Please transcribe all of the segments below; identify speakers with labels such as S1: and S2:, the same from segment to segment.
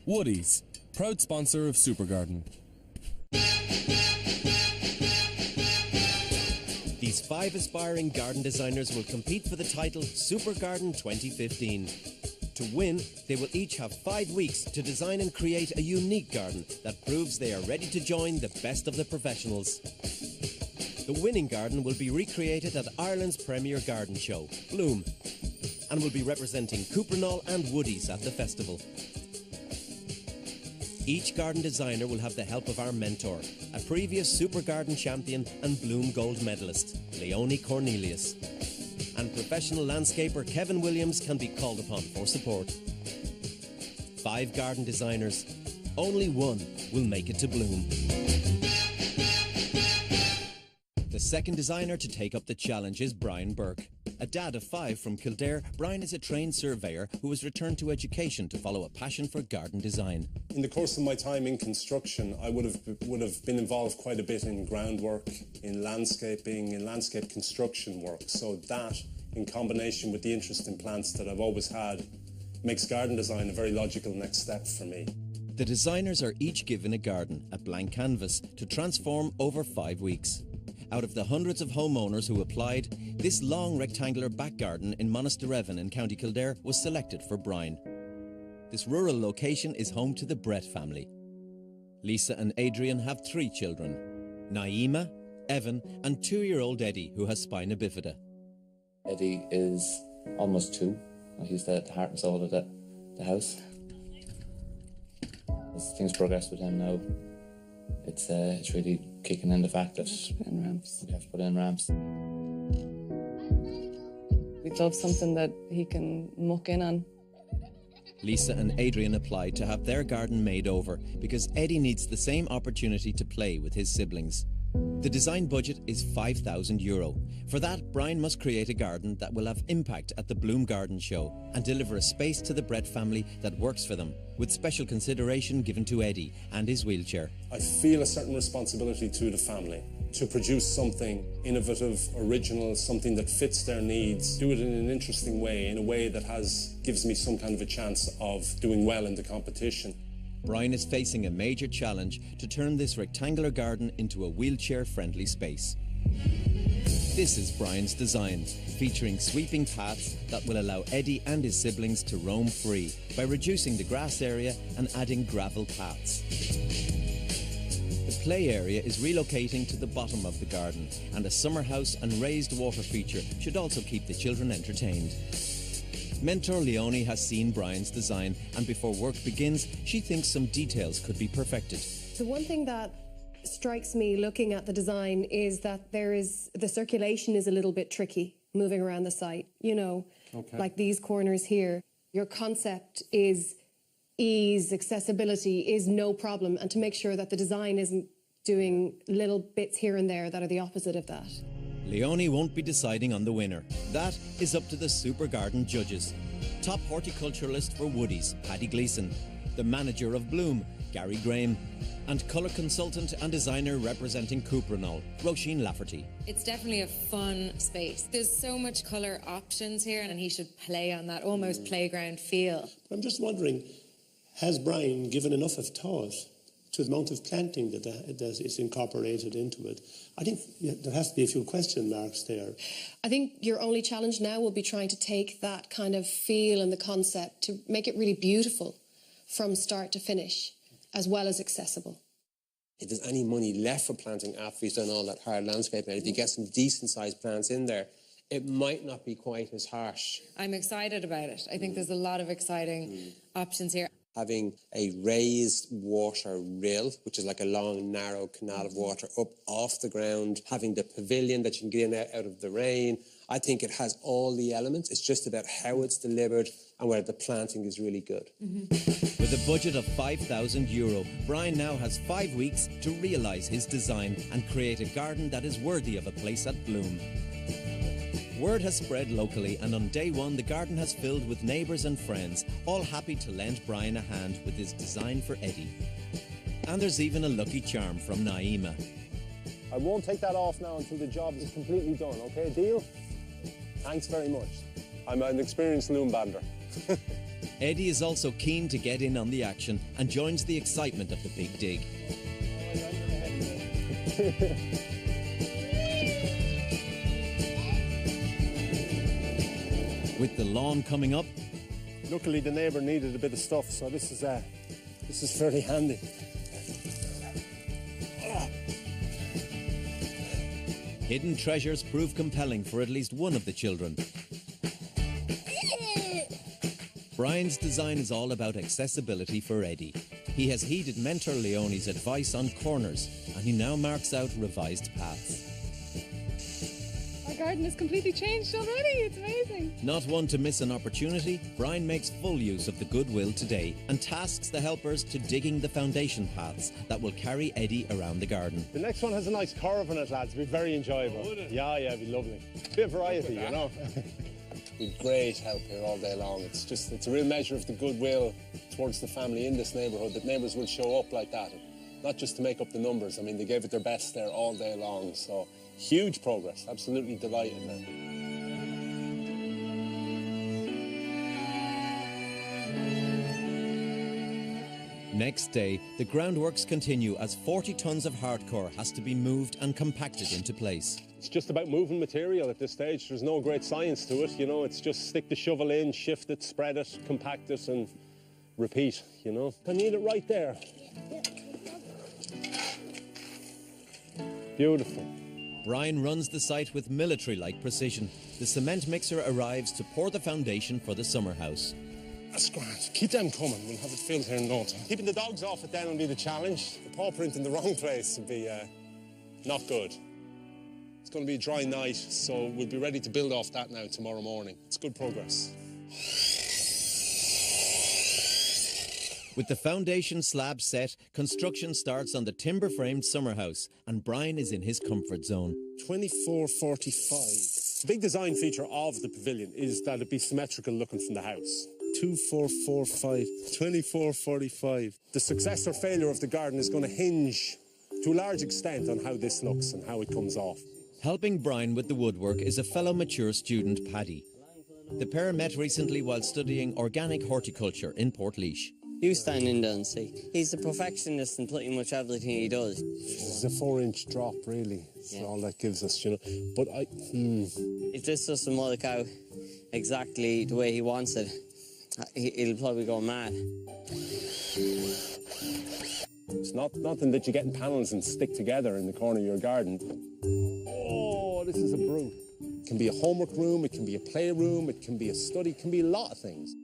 S1: Woodies, proud sponsor of Supergarden.
S2: These 5 aspiring garden designers will compete for the title Supergarden 2015. To win, they will each have 5 weeks to design and create a unique garden that proves they are ready to join the best of the professionals. The winning garden will be recreated at Ireland's premier garden show, Bloom, and will be representing Cuprinol and Woodies at the festival. Each garden designer will have the help of our mentor, a previous Supergarden champion and Bloom Gold medalist, Leonie Cornelius. And professional landscaper Kevin Williams can be called upon for support. 5 garden designers, only one will make it to Bloom. The second designer to take up the challenge is Brian Burke. A dad of 5 from Kildare, Brian is a trained surveyor who has returned to education to follow a passion for garden design.
S3: In the course of my time in construction, I would have been involved quite a bit in groundwork, in landscaping, in landscape construction work. So that, in combination with the interest in plants that I've always had, makes garden design a very logical next step for me.
S2: The designers are each given a garden, a blank canvas, to transform over 5 weeks. Out of the hundreds of homeowners who applied, this long rectangular back garden in Monasterevin in County Kildare was selected for Brian. This rural location is home to the Brett family. Lisa and Adrian have 3 children, Naima, Evan and 2-year-old Eddie, who has spina bifida.
S4: Eddie is almost 2. He's the heart and soul of the house. As things progress with him now, it's really kicking in the fact that we have to put in ramps.
S5: We'd love something that he can muck in on.
S2: Lisa and Adrian applied to have their garden made over because Eddie needs the same opportunity to play with his siblings. The design budget is €5,000. For that, Brian must create a garden that will have impact at the Bloom Garden Show and deliver a space to the Brett family that works for them, with special consideration given to Eddie and his wheelchair.
S3: I feel a certain responsibility to the family to produce something innovative, original, something that fits their needs, do it in an interesting way, in a way that gives me some kind of a chance of doing well in the competition.
S2: Brian is facing a major challenge to turn this rectangular garden into a wheelchair-friendly space. This is Brian's design, featuring sweeping paths that will allow Eddie and his siblings to roam free by reducing the grass area and adding gravel paths. The play area is relocating to the bottom of the garden, and a summer house and raised water feature should also keep the children entertained. Mentor Leonie has seen Brian's design, and before work begins, she thinks some details could be perfected.
S6: The one thing that strikes me looking at the design is that the circulation is a little bit tricky moving around the site. Like these corners here. Your concept is ease, accessibility is no problem, and to make sure that the design isn't doing little bits here and there that are the opposite of that.
S2: Leonie won't be deciding on the winner. That is up to the Supergarden judges. Top horticulturalist for Woodies, Paddy Gleeson. The manager of Bloom, Gary Graham. And colour consultant and designer representing Cuprinol, Roisin Lafferty.
S7: It's definitely a fun space. There's so much colour options here, and he should play on that almost playground feel.
S8: I'm just wondering, has Brian given enough of thought to the amount of planting that is incorporated into it? I think there has to be a few question marks there.
S6: I think your only challenge now will be trying to take that kind of feel and the concept to make it really beautiful from start to finish, as well as accessible.
S9: If there's any money left for planting after he's done all that hard landscaping, if you get some decent sized plants in there, it might not be quite as harsh.
S7: I'm excited about it. I think there's a lot of exciting options here.
S9: Having a raised water rill, which is like a long, narrow canal of water up off the ground, having the pavilion that you can get in out of the rain. I think it has all the elements. It's just about how it's delivered and whether the planting is really good.
S2: With a budget of €5,000, Brian now has 5 weeks to realise his design and create a garden that is worthy of a place at Bloom. Word has spread locally, and on day 1 the garden has filled with neighbours and friends, all happy to lend Brian a hand with his design for Eddie. And there's even a lucky charm from Naima.
S3: I won't take that off now until the job is completely done, okay? Deal? Thanks very much. I'm an experienced loom bander.
S2: Eddie is also keen to get in on the action and joins the excitement of the big dig. With the lawn coming up,
S3: Luckily, the neighbour needed a bit of stuff, so this is fairly handy.
S2: hidden treasures prove compelling for at least one of the children. Brian's design is all about accessibility for Eddie. He has heeded mentor Leonie's advice on corners, and he now marks out revised paths.
S5: Our garden has completely changed already. It's amazing.
S2: Not one to miss an opportunity, Brian makes full use of the goodwill today and tasks the helpers to digging the foundation paths that will carry Eddie around the garden.
S3: The next one has a nice curve in it, lads. It'll be very enjoyable. Yeah, it'll be lovely. Bit of variety, you know.
S9: With great help here all day long. It's a real measure of the goodwill towards the family in this neighbourhood that neighbours will show up like that, not just to make up the numbers. I mean, they gave it their best there all day long, so huge progress. Absolutely delighted now.
S2: Next day, the groundworks continue as 40 tonnes of hardcore has to be moved and compacted into place.
S3: It's just about moving material at this stage. There's no great science to it, you know. It's just stick the shovel in, shift it, spread it, compact it, and repeat, you know. I need it right there. Beautiful.
S2: Brian runs the site with military-like precision. The cement mixer arrives to pour the foundation for the summer house.
S3: That's grand. Keep them coming. We'll have it filled here in no time. Keeping the dogs off it then will be the challenge. The paw print in the wrong place will be not good. It's going to be a dry night, so we'll be ready to build off that now tomorrow morning. It's good progress.
S2: With the foundation slab set, construction starts on the timber-framed summer house, and Brian is in his comfort zone.
S3: 2445. The big design feature of the pavilion is that it be symmetrical looking from the house. 2445, 2445. The success or failure of the garden is going to hinge to a large extent on how this looks and how it comes off.
S2: Helping Brian with the woodwork is a fellow mature student, Paddy. The pair met recently while studying organic horticulture in Portlaoise.
S10: You stand in there and see. He's a perfectionist in pretty much everything he does.
S3: This is a 4-inch drop, really. That's all that gives us, you know. But
S10: if this doesn't work out exactly the way he wants it, he'll probably go mad.
S3: It's nothing that you get in panels and stick together in the corner of your garden. Oh, this is a brute. It can be a homework room, it can be a playroom, it can be a study, it can be a lot of things.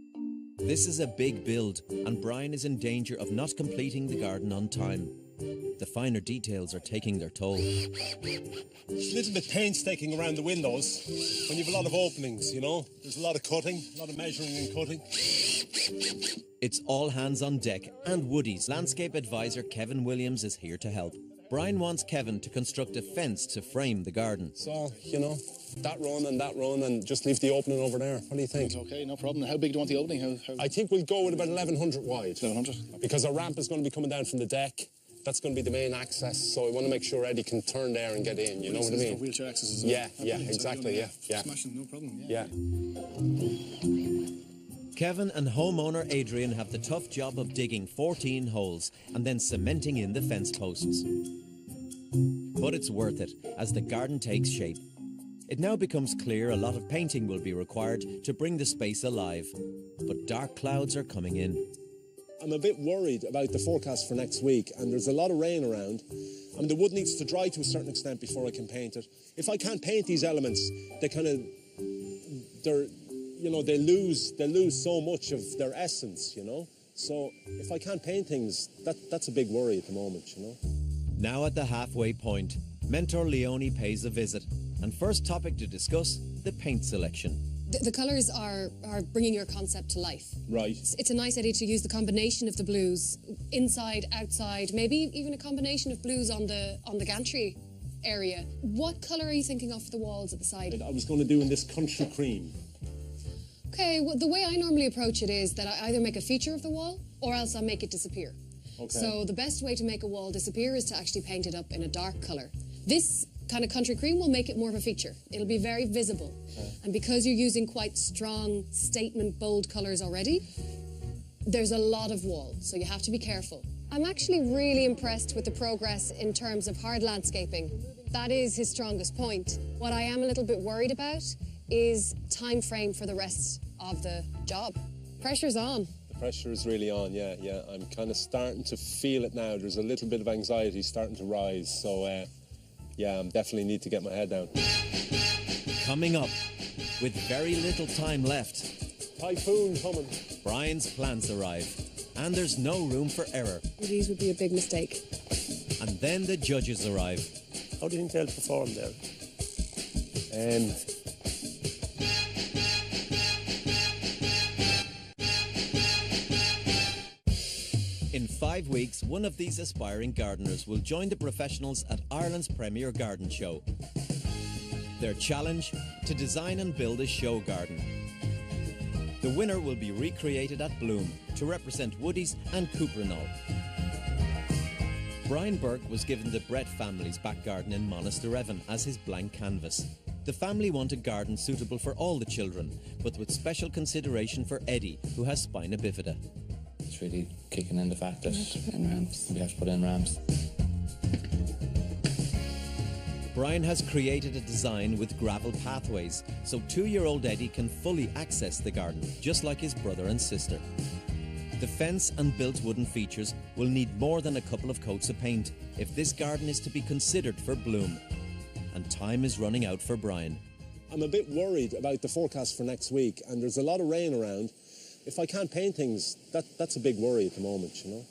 S2: This is a big build, and Brian is in danger of not completing the garden on time. The finer details are taking their toll.
S3: It's a little bit painstaking around the windows when you have a lot of openings, you know. There's a lot of cutting, a lot of measuring and cutting.
S2: It's all hands on deck, and Woody's landscape advisor Kevin Williams is here to help. Brian wants Kevin to construct a fence to frame the garden.
S3: So, you know, that run and just leave the opening over there. What do you think?
S11: Okay, no problem. How big do you want the opening?
S3: I think we'll go with about 1,100 wide.
S11: 1,100?
S3: Because our ramp is going to be coming down from the deck. That's going to be the main access, so I want to make sure Eddie can turn there and get in, you know what I mean?
S11: Wheelchair access as well.
S3: Yeah, exactly, yeah.
S11: Smashing, no problem.
S3: Yeah.
S2: Kevin and homeowner Adrian have the tough job of digging 14 holes and then cementing in the fence posts. But it's worth it as the garden takes shape. It now becomes clear a lot of painting will be required to bring the space alive, but dark clouds are coming in.
S3: I'm a bit worried about the forecast for next week, and there's a lot of rain around. I mean, the wood needs to dry to a certain extent before I can paint it. If I can't paint these elements, they lose so much of their essence, you know? So if I can't paint things, that's a big worry at the moment, you know?
S2: Now at the halfway point, mentor Leonie pays a visit, and first topic to discuss, the paint selection.
S6: The colours are bringing your concept to life.
S3: Right.
S6: It's a nice idea to use the combination of the blues, inside, outside, maybe even a combination of blues on the gantry area. What colour are you thinking of for the walls at the side?
S3: I was going to do in this country cream.
S6: Okay, well, the way I normally approach it is that I either make a feature of the wall or else I make it disappear.
S3: Okay.
S6: So the best way to make a wall disappear is to actually paint it up in a dark colour. This kind of country cream will make it more of a feature. It'll be very visible. Okay. And because you're using quite strong statement, bold colours already,
S12: There's a lot of wall, so you have to be careful. I'm actually really impressed with the progress in terms of hard landscaping. That is his strongest point. What I am a little bit worried about is time frame for the rest of the job. Pressure's on.
S3: The pressure is really on, yeah. I'm kind of starting to feel it now. There's a little bit of anxiety starting to rise, so yeah, I definitely need to get my head down.
S2: Coming up, with very little time left,
S3: typhoon coming.
S2: Brian's plans arrive, and there's no room for error.
S6: These would be a big mistake.
S2: And then the judges arrive.
S8: How do you think they'll perform there?
S2: In 5 weeks, one of these aspiring gardeners will join the professionals at Ireland's premier garden show. Their challenge? To design and build a show garden. The winner will be recreated at Bloom to represent Woody's and Cuprinol. Brian Burke was given the Brett family's back garden in Monasterevin as his blank canvas. The family want a garden suitable for all the children, but with special consideration for Eddie, who has spina bifida.
S4: It's really kicking in the fact that
S5: We have to put in ramps.
S4: we have to put in ramps.
S2: Brian has created a design with gravel pathways, so 2-year-old Eddie can fully access the garden, just like his brother and sister. The fence and built wooden features will need more than a couple of coats of paint if this garden is to be considered for Bloom. And time is running out for Brian.
S3: I'm a bit worried about the forecast for next week, and there's a lot of rain around. If I can't paint things, that's a big worry at the moment, you know.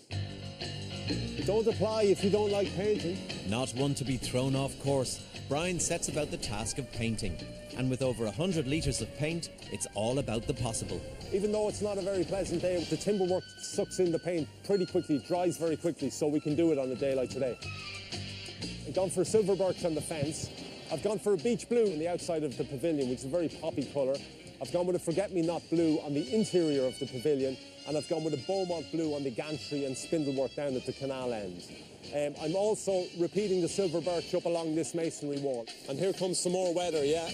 S3: Don't apply if you don't like painting.
S2: Not one to be thrown off course, Brian sets about the task of painting. And with over 100 litres of paint, it's all about the possible.
S3: Even though it's not a very pleasant day, the timber work sucks in the paint pretty quickly, dries very quickly, so we can do it on a day like today. I've gone for silver birch on the fence. I've gone for a beach blue on the outside of the pavilion, which is a very poppy colour. I've gone with a forget-me-not blue on the interior of the pavilion, and I've gone with a Beaumont blue on the gantry and spindle work down at the canal end. I'm also repeating the silver birch up along this masonry wall. And here comes some more weather, yeah.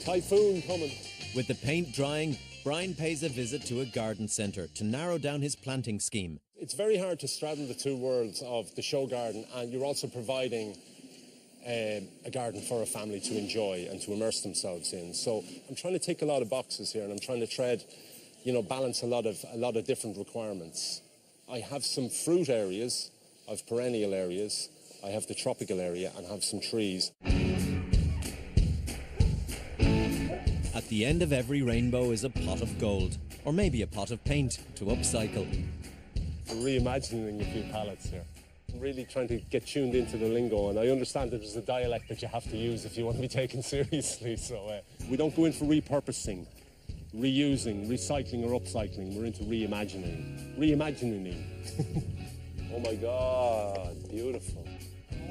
S3: Typhoon coming.
S2: With the paint drying, Brian pays a visit to a garden centre to narrow down his planting scheme.
S3: It's very hard to straddle the two worlds of the show garden, and you're also providing a garden for a family to enjoy and to immerse themselves in. So I'm trying to tick a lot of boxes here, and I'm trying to tread, balance a lot of different requirements. I have some fruit areas, I have perennial areas, I have the tropical area, and I have some trees.
S2: At the end of every rainbow is a pot of gold, or maybe a pot of paint to upcycle.
S3: I'm reimagining a few palettes here. I'm really trying to get tuned into the lingo, and I understand that there's a dialect that you have to use if you want to be taken seriously. So we don't go in for repurposing, reusing, recycling or upcycling. We're into reimagining. Reimagining. Oh my God, beautiful.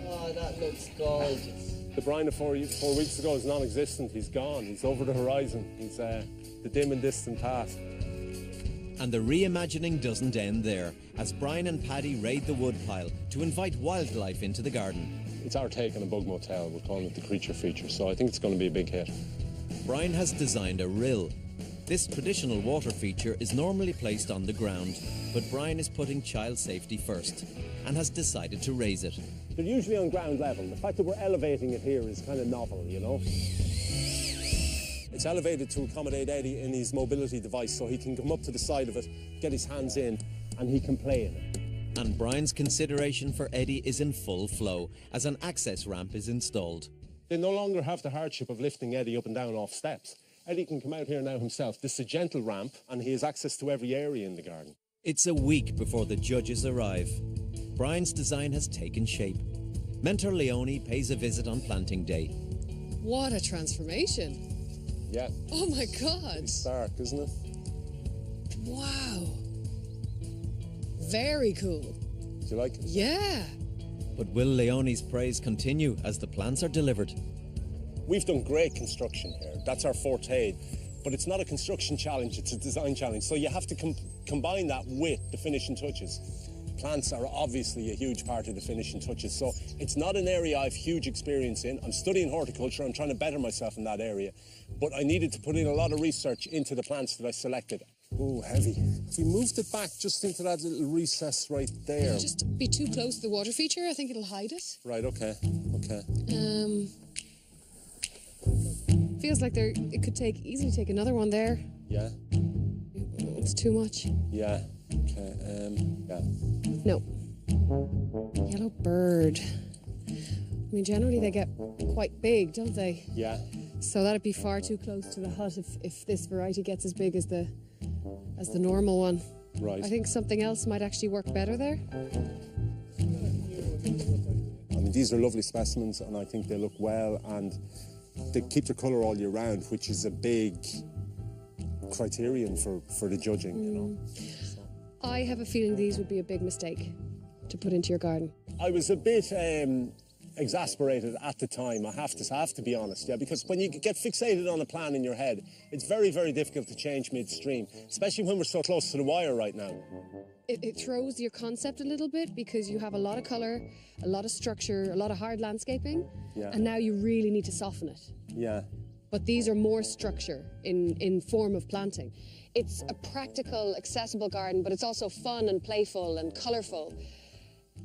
S10: Oh, that looks gorgeous.
S3: The Brian of 4 weeks ago is non-existent. He's gone. He's over the horizon. He's the dim and distant past.
S2: And the reimagining doesn't end there, as Brian and Paddy raid the woodpile to invite wildlife into the garden.
S3: It's our take on a bug motel. We're calling it the creature feature, so I think it's going to be a big hit.
S2: Brian has designed a rill. This traditional water feature is normally placed on the ground, but Brian is putting child safety first and has decided to raise it.
S3: They're usually on ground level. The fact that we're elevating it here is kind of novel, you know. It's elevated to accommodate Eddie in his mobility device, so he can come up to the side of it, get his hands in, and he can play in it.
S2: And Brian's consideration for Eddie is in full flow, as an access ramp is installed.
S3: They no longer have the hardship of lifting Eddie up and down off steps. Eddie can come out here now himself. This is a gentle ramp, and he has access to every area in the garden.
S2: It's a week before the judges arrive. Brian's design has taken shape. Mentor Leonie pays a visit on planting day.
S12: What a transformation.
S3: Yeah.
S12: Oh my God.
S3: It's stark, isn't it?
S12: Wow. Very cool.
S3: Do you like it?
S12: Yeah.
S2: But will Leonie's praise continue as the plants are delivered?
S3: We've done great construction here. That's our forte. But it's not a construction challenge, it's a design challenge. So you have to combine that with the finishing touches. plants are obviously a huge part of the finishing touches. So it's not an area I have huge experience in. I'm studying horticulture. I'm trying to better myself in that area. But I needed to put in a lot of research into the plants that I selected. Oh, heavy. If we moved it back just into that little recess right there.
S12: Just be too close to the water feature. I think it'll hide it.
S3: Right, okay.
S12: Feels like it could easily take another one there.
S3: Yeah.
S12: It's too much.
S3: Yeah. Okay. Yeah.
S12: No. Yellow bird. I mean, generally they get quite big, don't they?
S3: Yeah.
S12: So that'd be far too close to the hut if this variety gets as big as the normal one.
S3: Right.
S12: I think something else might actually work better there.
S3: I mean, these are lovely specimens, and I think they look well, and they keep their colour all year round, which is a big criterion for the judging, you know.
S12: I have a feeling these would be a big mistake to put into your garden.
S3: I was a bit exasperated at the time, I have to be honest, yeah, because when you get fixated on a plan in your head, it's very, very difficult to change midstream, especially when we're so close to the wire right now.
S12: It throws your concept a little bit because you have a lot of colour, a lot of structure, a lot of hard landscaping, and now you really need to soften it.
S3: Yeah.
S12: But these are more structure in form of planting. It's a practical, accessible garden, but it's also fun and playful and colourful.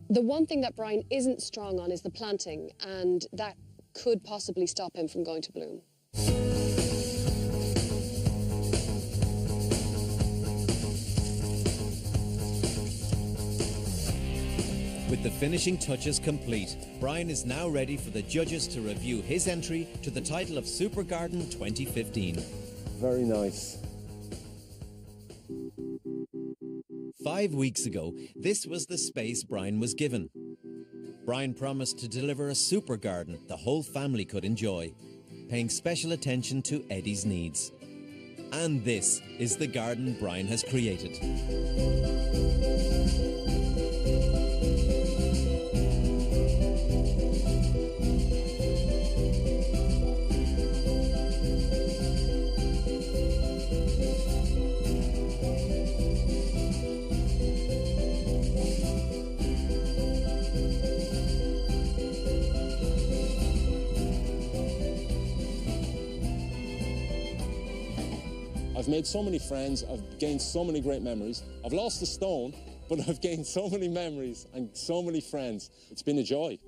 S12: The one thing that Brian isn't strong on is the planting, and that could possibly stop him from going to bloom.
S2: With the finishing touches complete, Brian is now ready for the judges to review his entry to the title of Super Garden 2015.
S3: Very nice.
S2: 5 weeks ago, this was the space Brian was given. Brian promised to deliver a super garden the whole family could enjoy, paying special attention to Eddie's needs. And this is the garden Brian has created.
S3: I've made so many friends, I've gained so many great memories. I've lost a stone, but I've gained so many memories and so many friends. It's been a joy.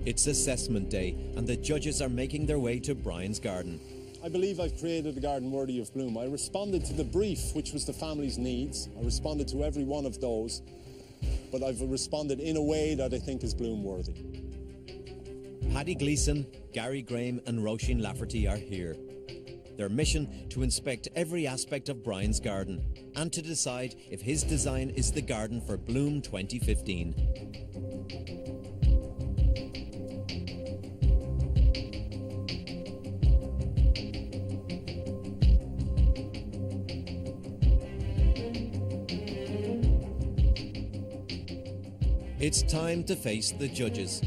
S2: It's assessment day, and the judges are making their way to Brian's garden.
S3: I believe I've created a garden worthy of bloom. I responded to the brief, which was the family's needs. I responded to every one of those, but I've responded in a way that I think is bloom worthy.
S2: Paddy Gleeson, Gary Graham and Roisin Lafferty are here. Their mission to inspect every aspect of Brian's garden and to decide if his design is the garden for Bloom 2015. It's time to face the judges.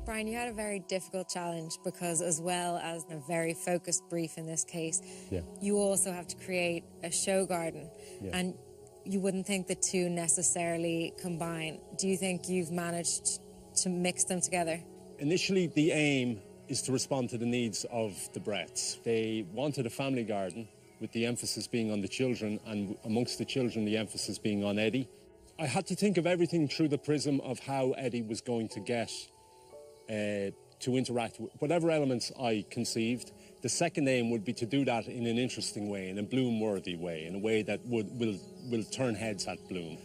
S7: Brian, you had a very difficult challenge because, as well as a very focused brief in this case, you also have to create a show garden, and you wouldn't think the two necessarily combine. Do you think you've managed to mix them together?
S3: Initially, the aim is to respond to the needs of the Bretts. They wanted a family garden, with the emphasis being on the children, and amongst the children, the emphasis being on Eddie. I had to think of everything through the prism of how Eddie was going to get to interact with whatever elements I conceived. The second aim would be to do that in an interesting way, in a bloom-worthy way, in a way that will turn heads at bloom.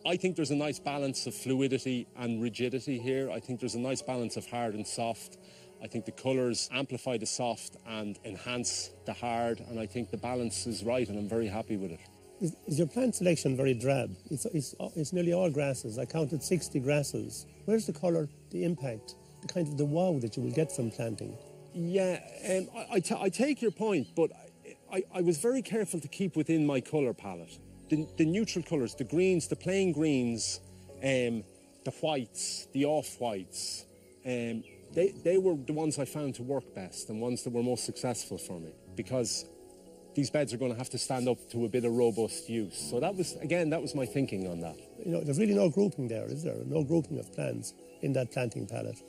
S3: I think there's a nice balance of fluidity and rigidity here. I think there's a nice balance of hard and soft. I think the colours amplify the soft and enhance the hard, and I think the balance is right, and I'm very happy with it.
S8: Is your plant selection very drab? It's nearly all grasses. I counted 60 grasses. Where's the colour, the impact, the kind of the wow that you will get from planting?
S3: Yeah, I take your point, but I was very careful to keep within my colour palette. The neutral colours, the greens, the plain greens, the whites, the off-whites, they were the ones I found to work best and ones that were most successful for me, because these beds are going to have to stand up to a bit of robust use. So that was my thinking on that.
S8: You know, there's really no grouping there, is there? No grouping of plants in that planting palette.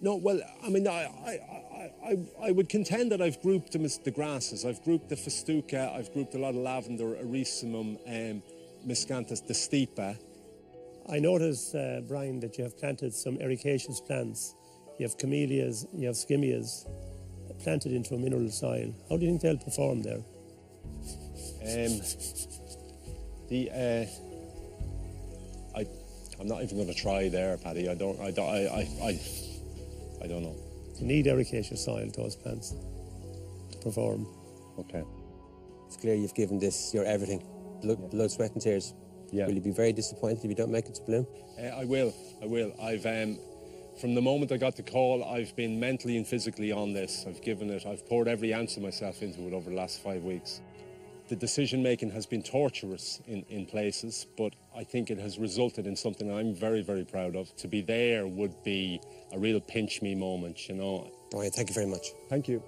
S3: No, well, I mean, I would contend that I've grouped them as the grasses. I've grouped the festuca, I've grouped a lot of lavender, erisimum, miscanthus, the stipa.
S8: I notice, Brian, that you have planted some ericaceous plants. You have camellias, you have skimmias planted into a mineral soil. How do you think they'll perform there?
S3: I'm not even going to try there, Paddy. I don't know.
S8: You need ericaceous soil, those plants, to perform.
S3: Okay.
S9: It's clear you've given this your everything. Blood, sweat and tears.
S3: Yeah.
S9: Will you be very disappointed if you don't make it to bloom?
S3: I will. I've from the moment I got the call, I've been mentally and physically on this. I've poured every ounce of myself into it over the last 5 weeks. The decision-making has been torturous in places, but I think it has resulted in something I'm very, very proud of. To be there would be a real pinch-me moment, you know.
S9: Brian, thank you very much.
S3: Thank you.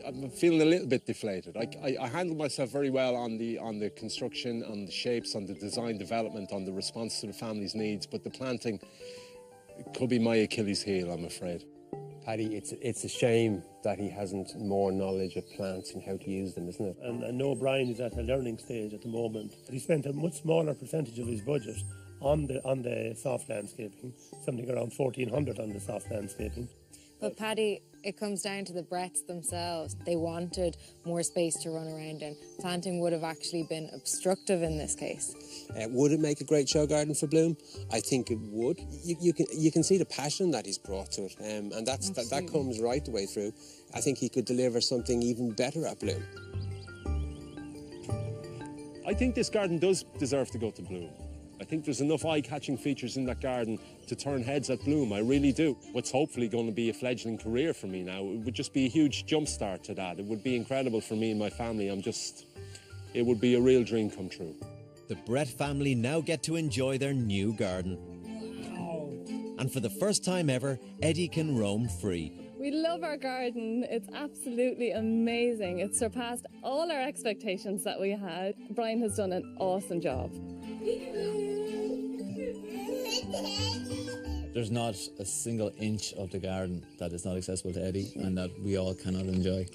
S3: I'm feeling a little bit deflated. I handled myself very well on the construction, on the shapes, on the design development, on the response to the family's needs, but the planting could be my Achilles heel, I'm afraid.
S9: Paddy, it's a shame that he hasn't more knowledge of plants and how to use them, isn't it?
S8: And I know Brian is at a learning stage at the moment. He spent a much smaller percentage of his budget on the soft landscaping, something around 1,400 on the soft landscaping.
S7: But Paddy, it comes down to the breadths themselves. They wanted more space to run around in. Planting would have actually been obstructive in this case.
S9: Would it make a great show garden for Bloom? I think it would. You can see the passion that he's brought to it, and that comes right the way through. I think he could deliver something even better at Bloom.
S3: I think this garden does deserve to go to Bloom. I think there's enough eye-catching features in that garden to turn heads at Bloom. I really do. What's hopefully going to be a fledgling career for me now. It would just be a huge jump start to that. It would be incredible for me and my family. It would be a real dream come true.
S2: The Brett family now get to enjoy their new garden. Wow. And for the first time ever, Eddie can roam free.
S5: We love our garden. It's absolutely amazing. It surpassed all our expectations that we had. Brian has done an awesome job.
S4: There's not a single inch of the garden that is not accessible to Eddie and that we all cannot enjoy.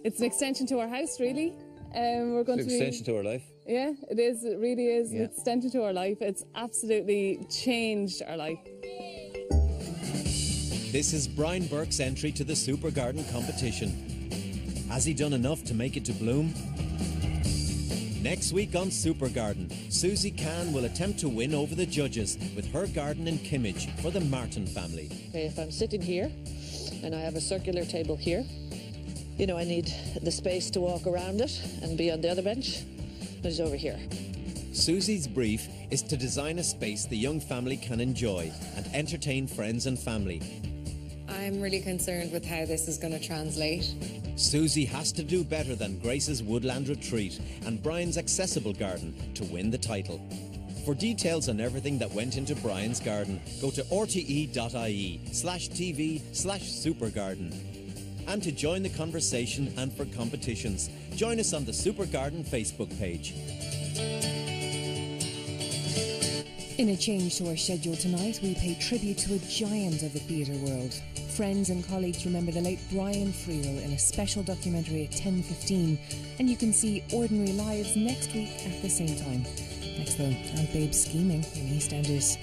S5: It's an extension to our house, really. We're going
S4: It's an extension to our life.
S5: Yeah, it is. It really is.
S4: Yeah.
S5: An extension to our life. It's absolutely changed our life.
S2: This is Brian Burke's entry to the Super Garden competition. Has he done enough to make it to Bloom? Next week on Super Garden, Susie Kahn will attempt to win over the judges with her garden in Kimmage for the Martin family.
S13: Okay, if I'm sitting here and I have a circular table here, you know, I need the space to walk around it and be on the other bench. It's over here.
S2: Susie's brief is to design a space the young family can enjoy and entertain friends and family.
S7: I'm really concerned with how this is going to translate.
S2: Susie has to do better than Grace's Woodland Retreat and Brian's Accessible Garden to win the title. For details on everything that went into Brian's garden, go to rte.ie/TV/supergarden. And to join the conversation and for competitions, join us on the Super Garden Facebook page.
S14: In a change to our schedule tonight, we pay tribute to a giant of the theatre world. Friends and colleagues remember the late Brian Friel in a special documentary at 10:15, and you can see Ordinary Lives next week at the same time. Next though, Aunt Babe's Scheming in EastEnders.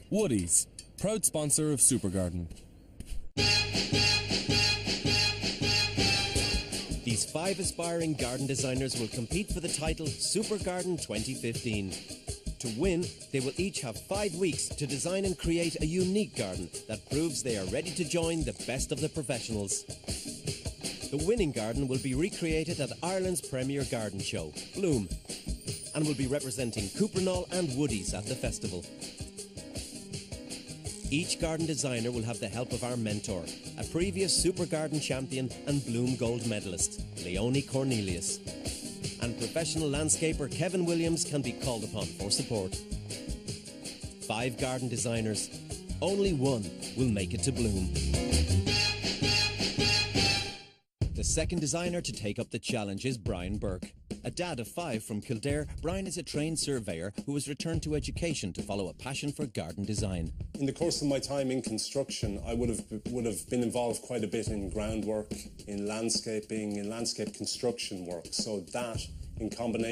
S1: Woody's, proud sponsor of Super Garden.
S2: These 5 aspiring garden designers will compete for the title Super Garden 2015. To win, they will each have 5 weeks to design and create a unique garden that proves they are ready to join the best of the professionals. The winning garden will be recreated at Ireland's premier garden show, Bloom, and will be representing Cuprinall and Woody's at the festival. Each garden designer will have the help of our mentor, a previous Super Garden champion and Bloom Gold medalist, Leonie Cornelius. and professional landscaper Kevin Williams can be called upon for support. 5 garden designers, only one will make it to bloom. The second designer to take up the challenge is Brian Burke. A dad of 5 from Kildare, Brian is a trained surveyor who has returned to education to follow a passion for garden design.
S3: In the course of my time in construction, I would have been involved quite a bit in groundwork, in landscaping, in landscape construction work. So that, in combination